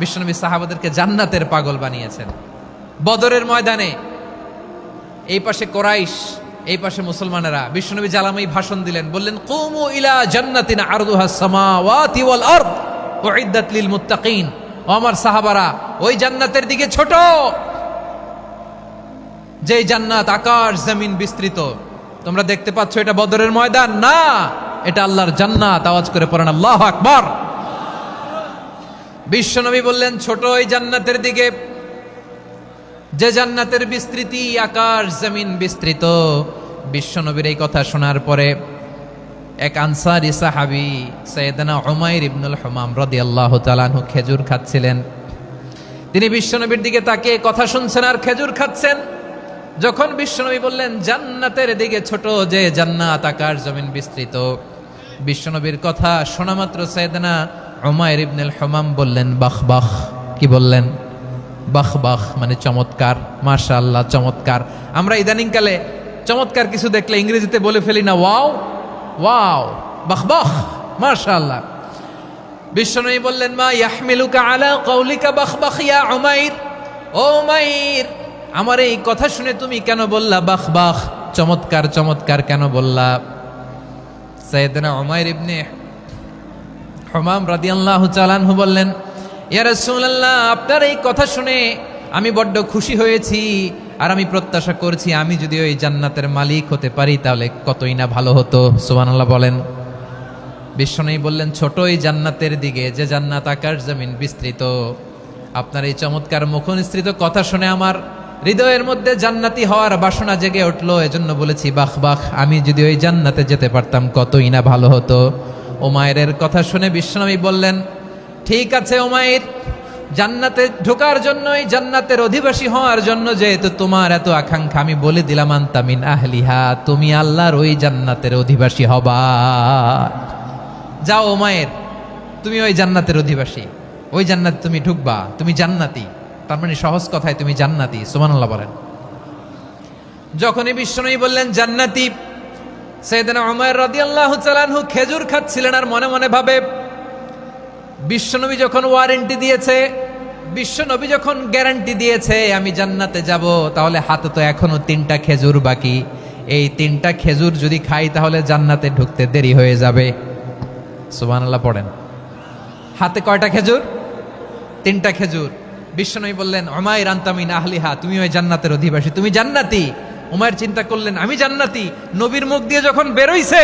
বিশ্বনবী সাহাবাদেরকে জান্নাতের পাগল বানিয়েছেন। বদরের ময়দানে এই পাশে কোরাইশ, এই পাশে মুসলমানেরা, বিশ্বনবী জ্বালাময়ী ভাষণ দিলেন, বললেন কুমু ইলা জান্নাতিন আরদুহাস সামাওয়াতি ওয়াল আরদ উইদ্দাত লিল মুত্তাকিন। ও আমার সাহাবারা, ওই জান্নাতের দিকে ছোট, যেই জান্নাত আকাশ জমিন বিস্তৃত। তোমরা দেখতে পাচ্ছ এটা বদরের ময়দান না, এটা আল্লাহর জান্নাত। আওয়াজ করে পড়েন আল্লাহু আকবার। বিশ্বনবী বললেন ছোট ওই জান্নাতের দিকে, যে জান্নাতের বিস্তৃতি আকাশ জমিন বিস্তৃত। বিশ্বনবীর এই কথা শোনার পরে এক আনসারী সাহাবী সাইয়েদনা উমাইর ইবনুল হুমাম রাদিয়াল্লাহু তাআলা আনহু খেজুর খাচ্ছিলেন। তিনি বিশ্বনবীর দিকে তাকিয়ে কথা শুনছেন আর খেজুর খাচ্ছেন। যখন বিশ্বনবী বললেন জান্নাতের দিকে ছোট, যে জান্নাত আকাশ জমিন বিস্তৃত, বিশ্বনবীর কথা শোনা মাত্র সাইয়েদনা উমাইর ইবনুল হুমাম বললেন বাহ বাহ। কি বললেন? বাহ বাহ, মানে চমৎকার, মাশাআল্লাহ, চমৎকার। আমরা ইদানিংকালে চমৎকার কিছু দেখলে ইংরেজিতে বলে ফেলি না ওয়াও ওয়াও, বাহ বাহ, মাশাআল্লাহ। বিশ্বনবী বললেন মা ইয়াহমিলুকা আলা কওলিকা বাহ বাহ ইয়া উমাইর। ও উমাইর, আমার এই কথা শুনে তুমি কেন বললা বাহ বাহ, চমৎকার চমৎকার কেন বললা? সাইয়েদনা উমাইর ইবনে হুমাম রাদিয়াল্লাহু তাআলা আনহু বললেন ইয়া রাসূলুল্লাহ, আপনার এই কথা শুনে আমি বড্ড খুশি হয়েছি, আর আমি প্রত্যাশা করছি আমি যদি ওই জান্নাতের মালিক হতে পারি তাহলে কতই না ভালো হতো। সুবহানাল্লাহ বলেন। বিশ্বনবী বললেন ছোট এই জান্নাতের দিকে, যে জান্নাত আকাশ জমিন বিস্তৃত। আপনার এই চমৎকার মুখনিসৃত কথা শুনে আমার হৃদয়ের মধ্যে জান্নাতি হওয়ার বাসনা জেগে উঠলো, এজন্য বলেছি বাহ বাহ, আমি যদি ওই জান্নাতে যেতে পারতাম কতই না ভালো হতো। উমাইরের কথা শুনে বিশ্বনবী বললেন ঠিক আছে উমাইর, জান্নাতে ঢোকার জন্য, এই জান্নাতের অধিবাসী হওয়ার জন্য যেহেতু তোমার এত আকাঙ্ক্ষা, আমি বলে দিলাম আনতা মিন আহলিহা, তুমি আল্লাহর ওই জান্নাতের অধিবাসী হবা। যাও উমাইর, তুমি ওই জান্নাতের অধিবাসী, ওই জান্নাতে তুমি ঢুকবা, তুমি জান্নাতি। তার মানে সহজ কথায় তুমি জান্নাতি। সুবহানাল্লাহ বলেন। যখনই বিশ্বনবী বললেন জান্নাতি, সাইয়েদনা উমাইর রাদিয়াল্লাহু তাআলা আনহু খেজুর খাচ্ছিলেন আর মনে মনে ভাবে বিশ্বনবী যখন ওয়ারেন্টি দিয়েছে, বিশ্বনবী যখন গ্যারান্টি দিয়েছে আমি জান্নাতে যাব, তাহলে হাতে তো এখনো 3টা খেজুর বাকি। এই 3টা খেজুর যদি খাই তাহলে জান্নাতে ঢুকতে দেরি হয়ে যাবে। সুবহানাল্লাহ পড়েন। হাতে কয়টা খেজুর? 3টা খেজুর। বিশ্বনবী বললেন উমাইর আনতা মিন আহলিহা, তুমি ওই জান্নাতের অধিবাসী, তুমি জান্নাতি। উমাইর চিন্তা করলেন আমি জান্নাতি, নবীর মুখ দিয়ে যখন বেরোইছে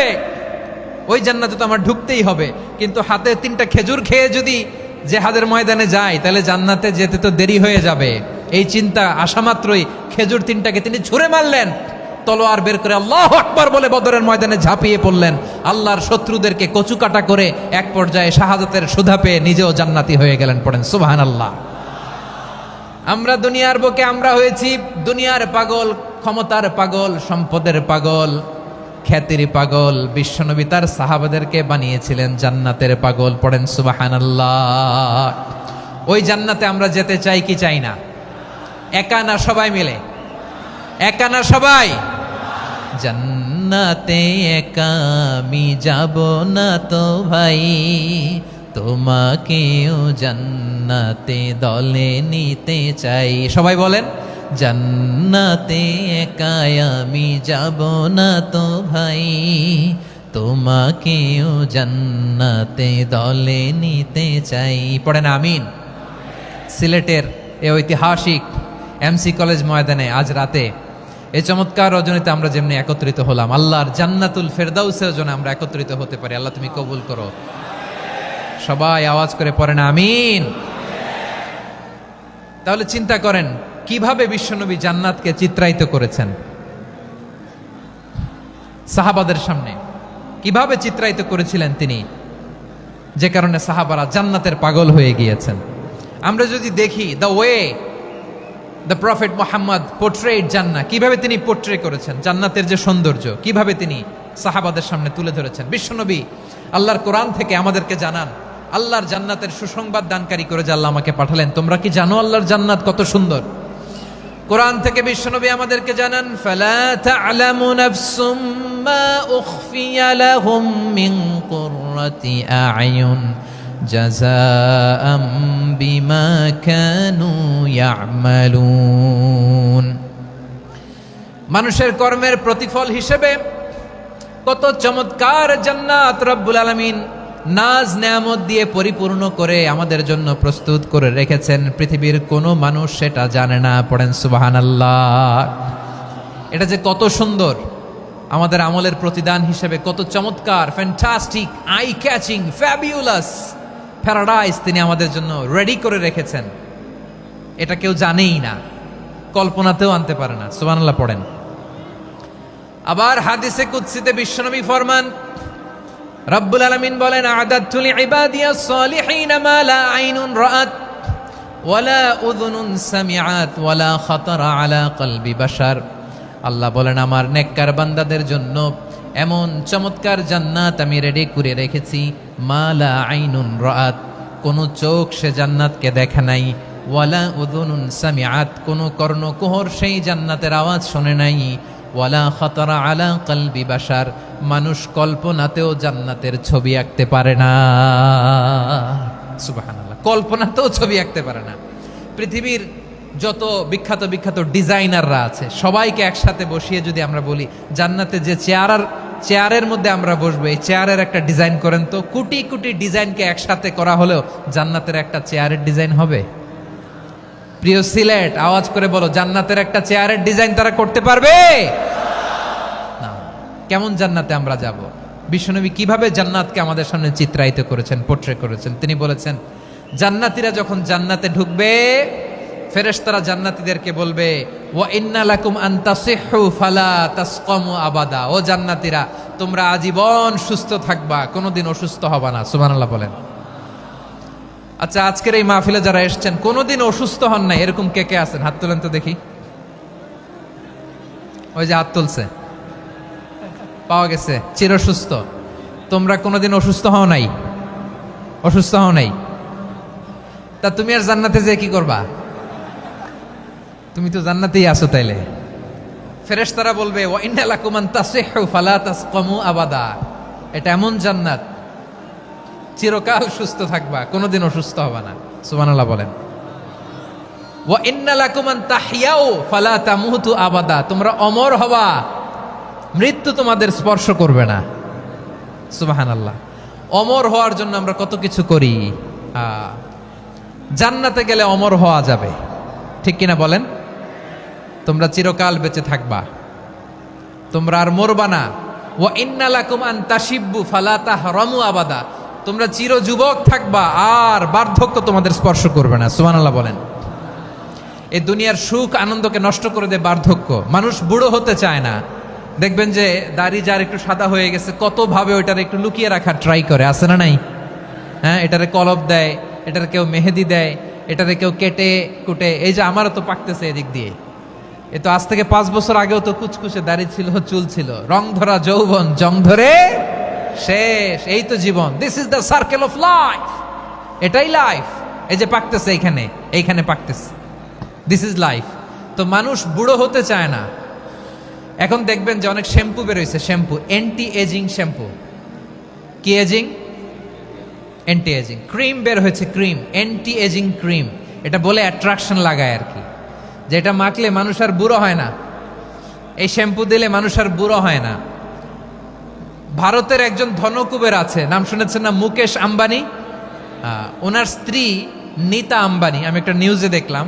ওই জান্নাতে তো আমার ঢুকতেই হবে, কিন্তু হাতে 3টা খেজুর খেয়ে যদি জেহাদের ময়দানে যায় তাহলে জান্নাতে যেতে তো দেরি হয়ে যাবে। এই চিন্তা আসা মাত্রই খেজুর 3টাকে তিনি ছুঁড়ে মারলেন, তলোয়ার বের করে আল্লাহু আকবার বলে বদরের ময়দানে ঝাঁপিয়ে পড়লেন। আল্লাহর শত্রুদেরকে কচুকাটা করে এক পর্যায়ে শাহাদাতের সুধা পেয়ে নিজেও জান্নাতি হয়ে গেলেন। পড়েন সুবহানাল্লাহ। আমরা দুনিয়ার বুকে আমরা হয়েছি দুনিয়ার পাগল, ক্ষমতার পাগল, সম্পদের পাগল, খ্যাতির পাগল। বিশ্বনবী তার সাহাবাদেরকে বানিয়েছিলেন জান্নাতের পাগল। পড়েন সুবহানাল্লাহ। ওই জান্নাতে আমরা যেতে চাই কি চাই না? একা না সবাই মিলে? একা না সবাই? জান্নাতে একা আমি যাব না তো ভাই, তোমাকেও জান্নাতে দলে নিতে চাই। সবাই বলেন জান্নাতে একা আমি যাব না তো ভাই, তোমাকেও জান্নাতে দলে নিতে চাই। পড়েন আমিন। সিলেটের এই ঐতিহাসিক এমসি কলেজ ময়দানে আজ রাতে এই চমৎকার রজনীতে আমরা যেমনি একত্রিত হলাম, আল্লাহর জান্নাতুল ফেরদাউসের জন্য আমরা একত্রিত হতে পারি। আল্লাহ তুমি কবুল করো। সবাই আওয়াজ করে পড়েন আমিন। তাহলে চিন্তা করেন কিভাবে বিশ্বনবী জান্নাতকে চিত্রায়িত করেছেন সাহাবাদের সামনে, কিভাবে চিত্রায়িত করেছিলেন তিনি, যে কারণে সাহাবারা জান্নাতের পাগল হয়ে গিয়েছেন। আমরা যদি দেখি the way the prophet Muhammad portrait জান্নাত, কিভাবে তিনি পোর্ট্রে করেছেন জান্নাতের যে সৌন্দর্য, কিভাবে তিনি সাহাবাদের সামনে তুলে ধরেছেন। বিশ্বনবী আল্লাহর কোরআন থেকে আমাদেরকে জানান আল্লাহর জান্নাতের সুসংবাদ দানকারী করে যে আল্লাহ আমাকে পাঠালেন। তোমরা কি জানো আল্লাহর জান্নাত কত সুন্দর? কোরআন থেকে বিশ্বনবী আমাদেরকে জানান ফালা তা'লামু নাফসুম মা উখফিয়া লাহুম মিন কুররাতি আ'য়ুন জাযাআম বিমা কানু ইয়ামালুন। মানুষের কর্মের প্রতিফল হিসেবে কত চমৎকার জান্নাত রব্বুল আলামিন নাজ নেয়ামত দিয়ে পরিপূর্ণ করে আমাদের জন্য প্রস্তুত করে রেখেছেন। পৃথিবীর কোনো মানুষ সেটা জানে না। পড়েন সুবহানাল্লাহ। এটা যে কত সুন্দর, আমাদের আমলের প্রতিদান হিসেবে কত চমৎকার, fantastic, eye catching, fabulous paradise তিনি আমাদের জন্য রেডি করে রেখেছেন। এটা কেউ জানেই না, কল্পনাতেও আনতে পারে না। সুবহানাল্লাহ পড়েন। আবার হাদিসে কুদসিতে বিশ্বনবী ফরমান, রব্বুল আলামিন বলেন, আ'দাদতু লিইবাদিয়াস সালিহিন মা লা আইনুন রাআত ওয়ালা উযুনুন সামিআত ওয়ালা খাতারা আলা কলবি বাশার। আল্লাহ বলেন, আমার নেককার বান্দাদের জন্য এমন চমৎকার জান্নাত আমি রেডি করে রেখেছি, মা লা আইনুন রাআত, কোন চোখ সে জান্নাতকে দেখে নাই, ওয়ালা উযুনুন সামিআত, কোন কর্ণকুহর সেই জান্নাতের আওয়াজ শোনে নাই, ওয়ালা খাতারা আলা কলবি বাশার, মানুষ কল্পনাতেও জান্নাতের ছবি আঁকতে পারে না। সুবহানাল্লাহ, কল্পনাতেও ছবি আঁকতে পারে না। পৃথিবীর যত বিখ্যাত বিখ্যাত ডিজাইনাররা আছে সবাইকে একসাথে বসিয়ে যদি আমরা বলি জান্নাতে যে চেয়ারের মধ্যে আমরা বসবো, এই চেয়ারের একটা ডিজাইন করেন তো, কোটি কোটি ডিজাইনকে একসাথে করা হলেও জান্নাতের একটা চেয়ারের ডিজাইন হবে? প্রিয় সিলেট, আওয়াজ করে বলো, জান্নাতের একটা চেয়ারের ডিজাইন তারা করতে পারবে না। কেমন জান্নাতে আমরা যাব? বিশ্বনবী কিভাবে জান্নাতকে আমাদের সামনে চিত্রায়িত করেছেন, পোট্রে করেছেন। তিনি বলেছেন, জান্নাতীরা যখন জান্নাতে ঢুকবে, ফেরেশতারা জান্নাতীদেরকে বলবে, ওয়া ইন্না লাকুম আন তাসিহু ফালা তাসকামু আবাদা। ও জান্নাতীরা, তোমরা আজীবন সুস্থ থাকবা, কোনোদিন অসুস্থ হবা না। সুবহানাল্লাহ বলেন। আচ্ছা, আজকের এই মাহফিলে যারা এসেছেন কোনোদিন অসুস্থ হন নাই, এরকম কে কে আছেন? হাত তোলেন তো দেখি। ওই যে হাত তুলছে, পাওয়া গেছে, চিরসুস্থ। তোমরা কোনোদিন অসুস্থ হও নাই? অসুস্থ হও নাই? তা তুমি আর জান্নাতে যে কি করবা? তুমি তো জান্নাতেই আছো তাইলে। ফেরেশতারা বলবে, ওয়া ইন্না লাকুম আন তাসিহু ফালা তাসকামু আবাদা। এটা এমন জান্নাত, চিরকাল সুস্থ থাকবা, কোনোদিন অসুস্থ হবা না। সুবহানাল্লাহ বলেন। ওয়া ইন্না লাকুম আন তাহইয়াউ ফালা তামুতু আবাদা। তোমরা অমর হবা, মৃত্যু তোমাদের স্পর্শ করবে না। সুবহানাল্লাহ। অমর হওয়ার জন্য আমরা কত কিছু করি। জান্নাতে গেলে অমর হওয়া যাবে, ঠিক কিনা বলেন? তোমরা চিরকাল বেঁচে থাকবা, তোমরা আর মরবা না। ওয়া ইন্না লাকুম আন তাশিব্বু ফালা তাহরামু আবাদা। তোমরা চির যুবক থাকবা, আর বার্ধক্য তোমাদের স্পর্শ করবে না। সুবহানাল্লাহ বলেন। এই দুনিয়ার সুখ আনন্দকে নষ্ট করে দেয় বার্ধক্য। মানুষ বুড়ো হতে চায় না। দেখবেন যে দাড়ি যার একটু সাদা হয়ে গেছে, কত ভাবে ওইটার একটু লুকিয়ে রাখার ট্রাই করে, আছে না নাই? হ্যাঁ, এটারে কলব দেয়, এটার কেউ মেহেদি দেয়, এটারে কেউ কেটে কুটে। এই যে আমারও তো পাকতেছে এদিক দিয়ে, এ তো আজ থেকে 5 বছর আগেও তো কুচকুচে দাড়ি ছিল, চুল ছিল, রং ধরা যৌবন, জং ধরে শেষ। এই তো জীবন। This is the circle of life. এটাই লাইফ। এই যে পাকতেছে এইখানে পাকতেছে, দিস ইজ লাইফ। তো মানুষ বুড়ো হতে চায় না। এখন দেখবেন যে অনেক শ্যাম্পু বেরোইছে, শ্যাম্পু, অ্যান্টি এজিং শ্যাম্পু। কি এজিং? Anti aging. ক্রিম বের হয়েছে, ক্রিম, অ্যান্টি এজিং ক্রিম। এটা বলে অ্যাট্রাকশন লাগায় আর কি, যে এটা মাখলে মানুষ আর বুড়ো হয় না, এই শ্যাম্পু দিলে মানুষ আর বুড়ো হয় না। ভারতের একজন ধনকুবের আছে, নাম শুনেছেন না? মুকেশ আম্বানি। ওনার স্ত্রী নীতা আম্বানি, আমি একটা নিউজে দেখলাম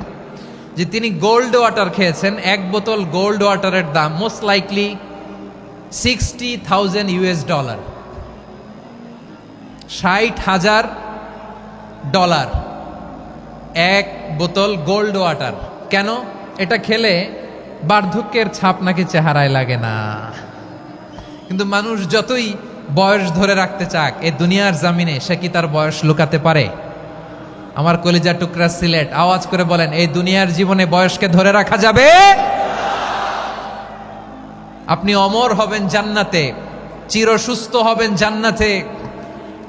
যে তিনি গোল্ড ওয়াটার খেয়েছেন। 1 বোতল গোল্ড ওয়াটারের দাম মোস্ট লাইকলি $60,000 $60,000 1 বোতল গোল্ড ওয়াটার। কেন? এটা খেলে বার্ধক্যের ছাপ নাকি চেহারায় লাগে না। কিন্তু মানুষ যতই বয়স ধরে রাখতে চাক এই দুনিয়ার জামিনে, সে কি তার বয়স লুকাতে পারে? আমার কলিজা টুকরা সিলেট, আওয়াজ করে বলেন, এই দুনিয়ার জীবনে বয়সকে ধরে রাখা যাবে? আপনি অমর হবেন জান্নাতে, চির সুস্থ হবেন জান্নাতে।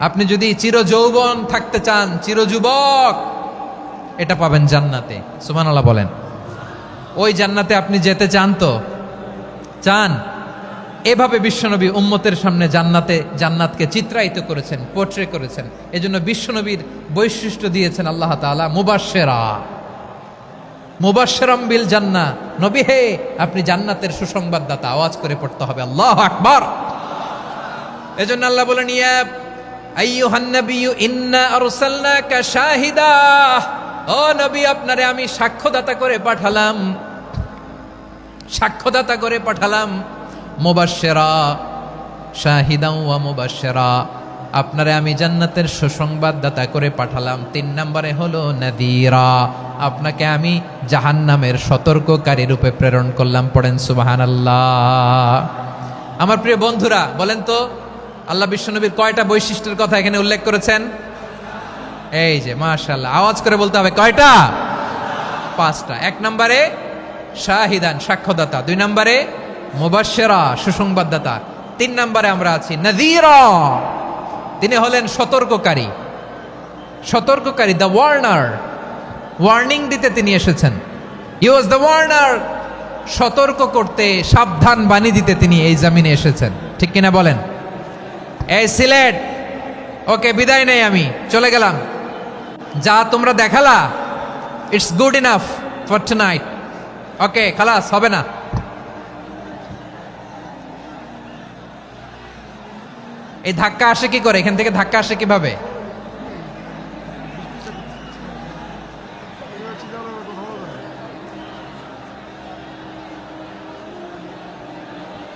আপনি যদি চির যৌবন থাকতে চান, চির যুবক, এটা পাবেন জান্নাতে। সুবহানাল্লাহ বলেন। ওই জান্নাতে আপনি যেতে চান তো? চান? এভাবে বিশ্বনবী উম্মতের সামনে জান্নাতকে চিত্রায়িত করেছেন, পোর্ট্রে করেছেন। এজন্য বিশ্বনবীর বৈশিষ্ট্য দিয়েছেন আল্লাহ তাআলা মুবাশশিরাম বিল জান্নাহ। নবী হে, আপনি জান্নাতের সুসংবাদদাতা। আওয়াজ করে পড়তে হবে আল্লাহু আকবার। এজন্য আল্লাহ বলেন, ইয়া আইয়ুহান নাবিয়্যু ইন্না আরসালনাকা শাহিদা। ও নবী, আপনারে আমি সাক্ষ্যদাতা করে পাঠালাম। মুবাশশিরা শাহিদাও ওয়া মুবাশশিরা, আপনারে আমি জান্নাতের সুসংবাদদাতা করে পাঠালাম। 3 নম্বরে হলো নাযীরা, আপনাকে আমি জাহান্নামের সতর্ককারী রূপে প্রেরণ করলাম। পড়েন সুবহানাল্লাহ। আমার প্রিয় বন্ধুরা, বলেন তো আল্লাহ বিশ্বনবীর কয়টা বৈশিষ্ট্যের কথা এখানে উল্লেখ করেছেন? এই যে মাশাআল্লাহ, আওয়াজ করে বলতে হবে কয়টা? 5টা। 1 নম্বরে শাহিদান, সাক্ষ্যদাতা। 2 নম্বরে মুবাশশিরা, সুসংবাদদাতা। 3 নম্বরে আমরা আছি নাযীরা, তিনি হলেন সতর্ককারী, দ্য ওয়ার্নার। ওয়ার্নিং দিতে তিনি এসেছেন। হি ওয়াজ দ্য ওয়ার্নার, সতর্ক করতে, সাবধান বাণী দিতে তিনি এই জমিনে এসেছেন। ঠিক কিনা বলেন? এই সিলেট, ওকে, বিদায় নেই, আমি চলে গেলাম। যা তোমরা দেখালা, it's good enough for tonight. Okay, খালাস, হবে না। এই ধাক্কা আসে কি করে? এখান থেকে ধাক্কা আসে কিভাবে?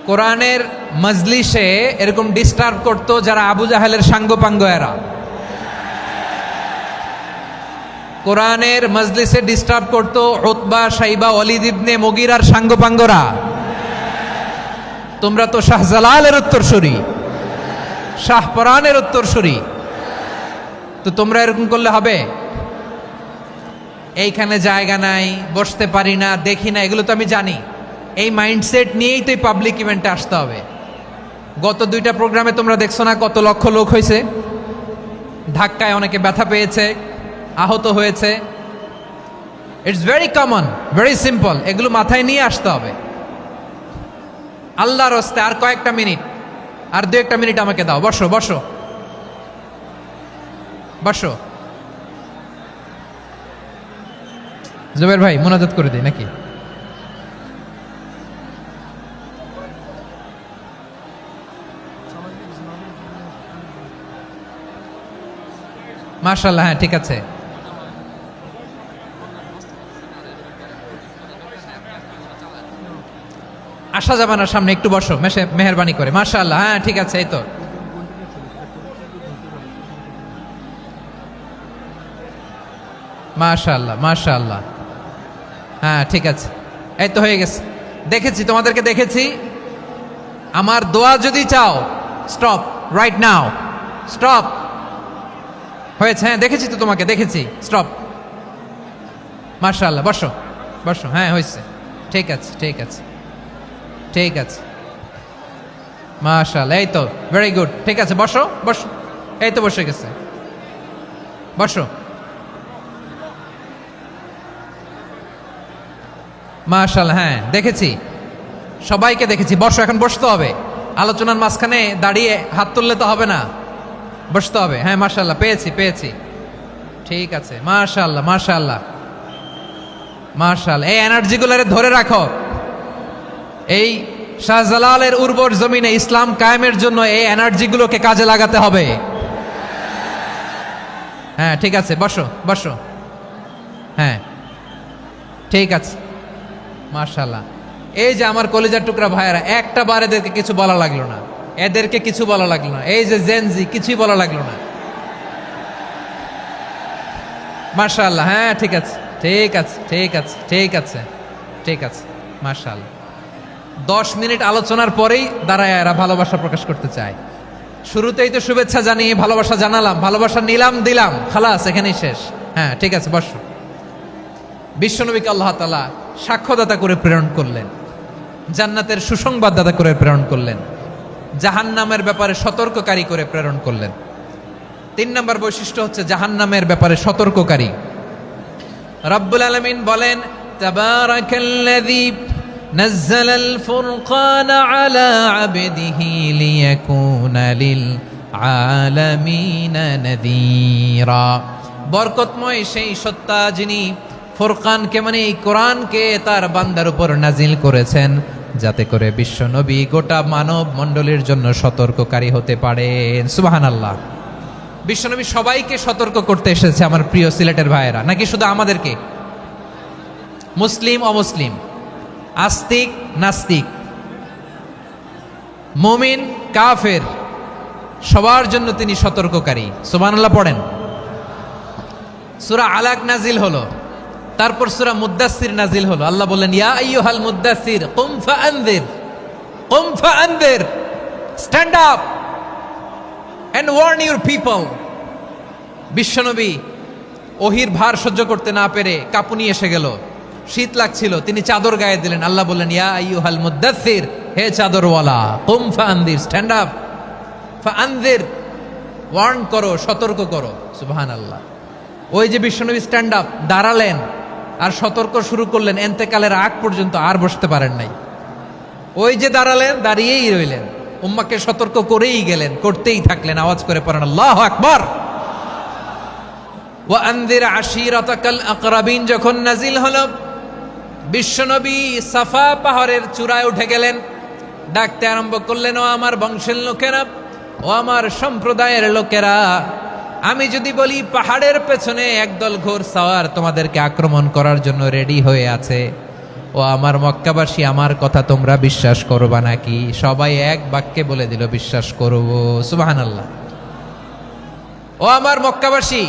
কোরআনের মজলিসে এরকম ডিস্টার্ব করতো যারা আবু জাহেলের সাঙ্গপাঙ্গ এরা। কোরআনের মজলিসে ডিস্টার্ব করতো উতবা, শাইবা, ওয়ালিদ ইবনে মুগীরার সাঙ্গপাঙ্গরা। তোমরা তো শাহজালালের উত্তরসূরি, শাহপরানের উত্তরসূরি, তো তোমরা এরকম করলে হবে? এইখানে জায়গা নাই, বসতে পারি না, দেখি না, এগুলো তো আমি জানি। এই মাইন্ডসেট নিয়েই তো এই পাবলিক ইভেন্টে আসতে হবে। গত 2টা প্রোগ্রামে তোমরা দেখছো না কত লক্ষ লোক হয়েছে? ধাক্কায় অনেকে ব্যথা পেয়েছে, আহত হয়েছে। It's very common, very simple. এগুলো মাথায় নিয়ে আসতে হবে। আল্লাহর রাস্তে আর কয়েকটা মিনিট, আর 2-1টা মিনিট আমাকে দাও। বসো বসো বসো। জুবের ভাই, মোনাজাত করে দিই নাকি? মাশাআল্লাহ, হ্যাঁ ঠিক আছে। আসা যাবে না সামনে, একটু বসো মেহেরবানি করে। মাশাআল্লাহ, হ্যাঁ ঠিক আছে। এই তো মাশাআল্লাহ, মাশাআল্লাহ, হ্যাঁ ঠিক আছে। এই তো হয়ে গেছে। দেখেছি, তোমাদেরকে দেখেছি। আমার দোয়া যদি চাও, স্টপ রাইট নাও, স্টপ। হয়েছে? হ্যাঁ দেখেছি তো, তোমাকে দেখেছি। স্টপ। মাশাআল্লাহ, বসো বসো। হ্যাঁ হয়েছে, ঠিক আছে ঠিক আছে ঠিক আছে। মাশাআল্লাহ, এই তো ভেরি গুড। ঠিক আছে, বসো বসো। এই তো বসে গেছে, বসো। মাশাআল্লাহ, হ্যাঁ দেখেছি, সবাইকে দেখেছি। বসো, এখন বসতে হবে। আলোচনার মাঝখানে দাঁড়িয়ে হাত তুললে তো হবে না, বসতে হবে। হ্যাঁ মাশাআল্লাহ, পেয়েছি। ঠিক আছে, মাশাআল্লাহ মাশাআল্লাহ মাশাআল্লাহ। এই এনার্জিগুলোরে ধরে রাখো। এই শাহজালালের উর্বর জমিনে ইসলাম কায়েমের জন্য এই এনার্জিগুলোকে কাজে লাগাতে হবে। হ্যাঁ ঠিক আছে, বসো বসো। হ্যাঁ ঠিক আছে, মাশাআল্লাহ। এই যে আমার কলিজার টুকরা ভাইয়েরা, একটা বার এদেরকে কিছু বলা লাগলো না, এদেরকে কিছু বলা লাগলো না। এই যে জেনজি, কিছুই বলা লাগলো না। মাশাআল্লাহ, হ্যাঁ ঠিক আছে ঠিক আছে ঠিক আছে ঠিক আছে ঠিক আছে। মাশাআল্লাহ। 10 মিনিট আলোচনার পরেই দাঁড়ায় এরা ভালোবাসা প্রকাশ করতে চায়। শুরুতেই তো শুভেচ্ছা জানিয়ে ভালোবাসা জানালাম, ভালোবাসা নিলাম, দিলাম, খালাস, এখানেই শেষ। হ্যাঁ ঠিক আছে, বসো। বিশ্বনবীকে আল্লাহ তাআলা সাক্ষ্যদাতা করে প্রেরণ করলেন, জান্নাতের সুসংবাদদাতা করে প্রেরণ করলেন, জাহান্নামের ব্যাপারে সতর্ককারী করে প্রেরণ করলেন। 3 নম্বর বৈশিষ্ট্য হচ্ছে জাহান্নামের ব্যাপারে সতর্ককারী। রব্বুল আলামিন বলেন, তাবারাকাল্লাযী নাজ্জালাল ফুরকানা আলা আবদিহি লিয়াকুনা লিল আলামিনা নাযীরা। বরকতময় সেই সত্তা যিনি ফুরকানকে মানে এই কোরআনকে তার বান্দার উপর নাজিল করেছেন, যাতে করে বিশ্ব নবী গোটা মানব মণ্ডলীর জন্য সতর্ককারী হতে পারেন। সুবহানাল্লাহ। বিশ্বনবী সবাইকে সতর্ক করতে এসেছে আমার প্রিয় সিলেটের ভাইয়েরা, নাকি শুধু আমাদেরকে? মুসলিম অমুসলিম, আস্তিক নাস্তিক, মুমিন কাফের, সবার জন্য তিনি সতর্ককারী। সুবহানাল্লাহ পড়েন। সূরা আলাক নাজিল হলো, তারপর সূরা মুদ্দাসসির নাজিল হলো। আল্লাহ বললেন, ইয়া আইয়ুহাল মুদ্দাসসির কুম ফাআনযির, কুম ফাআনযির, stand up and warn your people. বিশ্বনবী ওহির ভার সহ্য করতে না পেরে কাঁপুনি এসে গেল, শীত লাগছিল, তিনি চাদর গায়ে দিলেন। আল্লাহ বললেন, ইয়া আইয়ুহাল মুদ্দাসসির, হে চাদরওয়ালা, কুম ফাআনযির, স্ট্যান্ড আপ, ফাআনযির, ওয়ার্ন করো, সতর্ক করো। সুবহানাল্লাহ। ওই যে বিশ্বনবী স্ট্যান্ড আপ, দাঁড়ালেন আর সতর্ক শুরু করলেন, এন্তেকালের আগ পর্যন্ত আর বসতে পারেন নাই। ওই যে দাঁড়ালেন, দাঁড়িয়েই রইলেন, উম্মাকে সতর্ক করেই গেলেন, করতেই থাকলেন। আওয়াজ করে পড়েন আল্লাহু আকবার। ওয়া আনযির আশীরাতাকাল আকরাবিন যখন নাজিল হলো, বিশ্বনবী সাফা পাহাড়ের চূড়ায় উঠে গেলেন, ডাকতে আরম্ভ করলেন, ও আমার বংশের লোকেরা, ও আমার সম্প্রদায়ের লোকেরা, আমি যদি বলি পাহাড়ের পেছনে একদল ঘোড়সাওয়ার তোমাদেরকে আক্রমণ করার জন্য রেডি হয়ে আছে, ও আমার মক্কাবাসী, আমার কথা তোমরা বিশ্বাস করবা নাকি? সবাই এক বাক্যে বলে দিল, বিশ্বাস করব। সুবহানাল্লাহ। ও আমার মক্কাবাসী,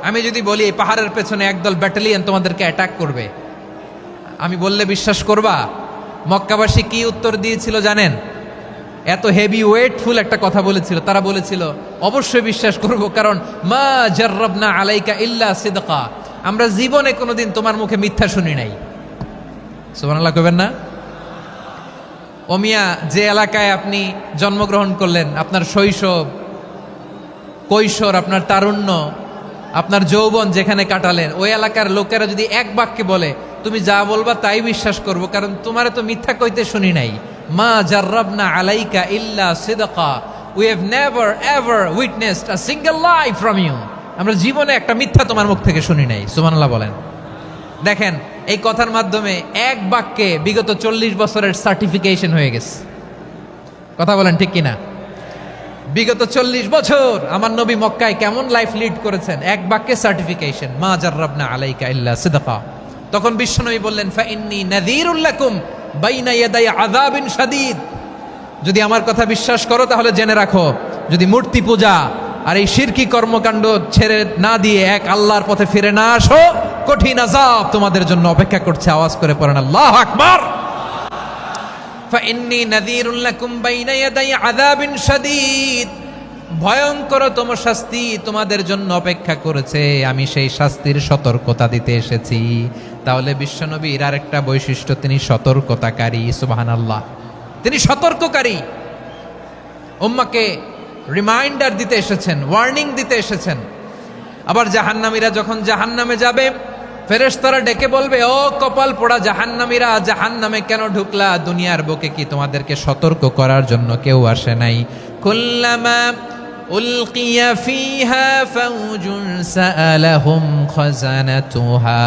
আমি যদি বলি এই পাহাড়ের পেছনে একদল ব্যাটালিয়ন তোমাদেরকে অ্যাটাক করবে, আমি বললে বিশ্বাস করবা? মক্কাবাসী কি উত্তর দিয়েছিল জানেন? এত হেভি ওয়েটফুল একটা কথা বলেছিল। তারা বলেছিল, অবশ্যই বিশ্বাস করব, কারণ মা জাররাবনা আলাইকা ইল্লা সিদকা, আমরা জীবনে কোনোদিন তোমার মুখে মিথ্যা শুনি নাই। সুবহানাল্লাহ কইবেন না? ও মিয়া, যে এলাকায় আপনি জন্মগ্রহণ করলেন, আপনার শৈশব, কৈশোর, আপনার তারুণ্য, আপনার যৌবন যেখানে কাটালেন, ওই এলাকার লোকেরা যদি এক বাক্যে বলে তুমি যা বলবা তাই বিশ্বাস করব, কারণ তোমারে তো মিথ্যা কইতে শুনি নাই। মা জাররাবনা আলাইকা ইল্লা সিদকা, we have never ever witnessed a single lie from you, আমরা জীবনে একটা মিথ্যা তোমার মুখ থেকে শুনি নাই। সুবহানাল্লাহ বলেন। দেখেন, এই কথার মাধ্যমে এক বাক্যে বিগত 40 বছরের সার্টিফিকেশন হয়ে গেছে। কথা বলেন ঠিক কিনা? বিগত 40 বছর আমার নবী মক্কায় কেমন লাইফ লিড করেছেন, এক বাক্যে সার্টিফিকেশন, মা জাররাবনা আলাইকা ইল্লা সিদকা। তখন বিশ্বনবী বললেন, ফাইন্নী নাযীরুল লাকুম বাইনা ইয়াদাই আযাবিন শাদীদ, যদি আমার কথা বিশ্বাস করো তাহলে জেনে রাখো, যদি মূর্তি পূজা আর এই শিরকি কর্মকাণ্ড ছেড়ে না দিয়ে এক আল্লাহর পথে ফিরে না আসো, কঠিন আযাব তোমাদের জন্য অপেক্ষা করছে। আওয়াজ করে পড়েন আল্লাহু আকবার। ফাইন্নী নাযীরুল লাকুম বাইনা ইয়াদাই আযাবিন শাদীদ, ভয়ঙ্করতম শাস্তি তোমাদের জন্য অপেক্ষা করেছে, আমি সেই শাস্তির সতর্কতা দিতে এসেছি। তাহলে বিশ্বনবীর আরেকটা বৈশিষ্ট্য, তিনি সতর্কতাকারী। সুবহানাল্লাহ। তিনি সতর্ককারী, উম্মাকে রিমাইন্ডার দিতে এসেছেন, ওয়ার্নিং দিতে এসেছেন। আবার জাহান্নামীরা যখন জাহান্নামে যাবে, ফেরেশতারা ডেকে বলবে, ও কপাল পোড়া জাহান্নামীরা, জাহান্নামে কেন ঢুকলা? দুনিয়ার বুকে কি তোমাদেরকে সতর্ক করার জন্য কেউ আসে নাই? কুল্লামা উলকিয়া ফিহা ফাউজুন সাআলাহুম খাযানাতুহা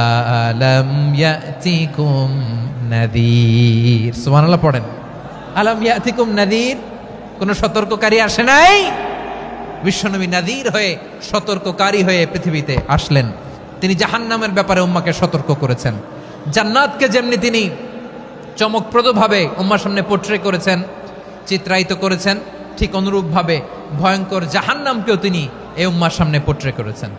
আলাম ইয়াতিকুম নাযীর। সুবহানাল্লাহ পড়েন। আলাম ইয়াতিকুম নাযীর, কোন সতর্ককারী আসে নাই? বিশ্বনবী নাযীর হয়ে, সতর্ককারী হয়ে পৃথিবীতে আসলেন। তিনি জাহান্নামের ব্যাপারে উম্মাকে সতর্ক করেছেন। জান্নাতকে যেমনি তিনি চমকপ্রদভাবে উম্মার সামনে পোট্রে করেছেন, চিত্রায়িত করেছেন, ঠিক অনুরূপভাবে ভয়ঙ্কর জাহান্নামকেও তিনি এই উম্মার সামনে পোট্রে করেছেন।